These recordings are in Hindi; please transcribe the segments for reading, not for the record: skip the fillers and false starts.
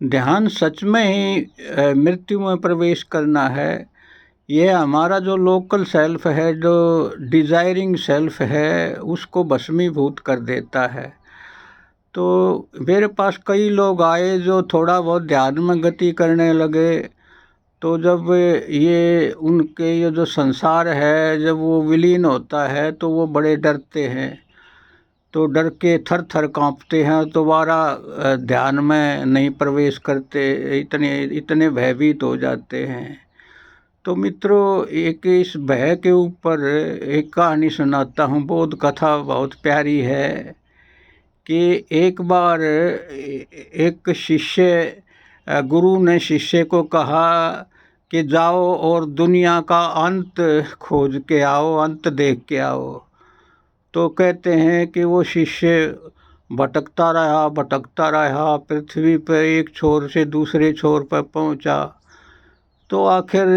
ध्यान सच में ही मृत्यु में प्रवेश करना है। ये हमारा जो लोकल सेल्फ है, जो डिज़ायरिंग सेल्फ है, उसको भस्मीभूत कर देता है। तो मेरे पास कई लोग आए जो थोड़ा बहुत ध्यान में गति करने लगे। तो जब ये उनके ये जो संसार है, जब वो विलीन होता है तो वो बड़े डरते हैं। तो डर के थर थर कांपते हैं, दोबारा ध्यान में नहीं प्रवेश करते, इतने इतने भयभीत हो जाते हैं। तो मित्रों, एक इस भय के ऊपर एक कहानी सुनाता हूँ। बोध कथा बहुत प्यारी है कि एक बार एक शिष्य, गुरु ने शिष्य को कहा कि जाओ और दुनिया का अंत खोज के आओ, अंत देख के आओ। तो कहते हैं कि वो शिष्य भटकता रहा, पृथ्वी पर एक छोर से दूसरे छोर पर पहुंचा। तो आखिर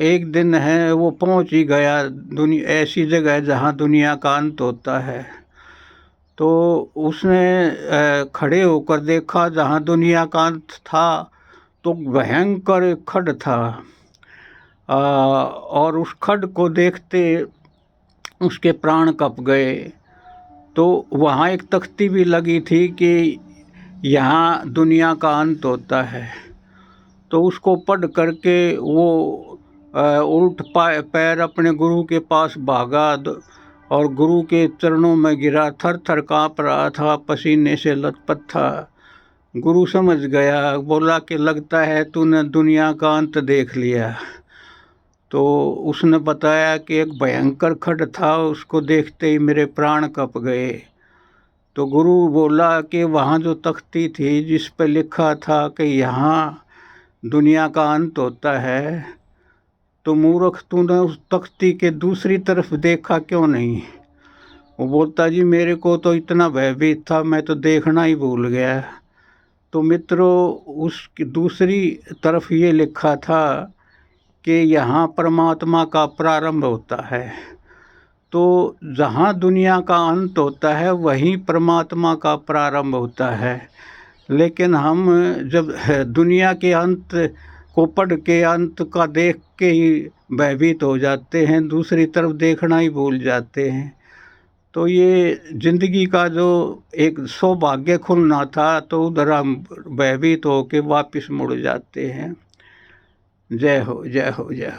एक दिन है वो पहुंच ही गया दुनिया, ऐसी जगह जहां दुनिया का अंत होता है। तो उसने खड़े होकर देखा जहां दुनिया का अंत था, तो भयंकर एक खड्ड था। और उस खड्ड को देखते उसके प्राण कँप गए। तो वहाँ एक तख्ती भी लगी थी कि यहाँ दुनिया का अंत होता है। तो उसको पढ़ करके वो उल्ट पैर अपने गुरु के पास भागा और गुरु के चरणों में गिरा, थर थर काँप रहा था, पसीने से लथपथ था। गुरु समझ गया, बोला कि लगता है तूने दुनिया का अंत देख लिया। तो उसने बताया कि एक भयंकर खड्ड था, उसको देखते ही मेरे प्राण कँप गए। तो गुरु बोला कि वहाँ जो तख्ती थी जिस पर लिखा था कि यहाँ दुनिया का अंत होता है, तो मूर्ख तूने उस तख्ती के दूसरी तरफ देखा क्यों नहीं? वो बोलता, जी मेरे को तो इतना भयभीत था, मैं तो देखना ही भूल गया। तो मित्रों, उसकी दूसरी तरफ ये लिखा था कि यहाँ परमात्मा का प्रारंभ होता है। तो जहाँ दुनिया का अंत होता है वहीं परमात्मा का प्रारंभ होता है। लेकिन हम जब दुनिया के अंत को पढ़ के अंत का देख के ही भयभीत हो जाते हैं, दूसरी तरफ देखना ही भूल जाते हैं। तो ये जिंदगी का जो एक सौभाग्य खुलना था, तो उधर हम भयभीत होके वापस मुड़ जाते हैं। जय हो, जय हो, जय हो।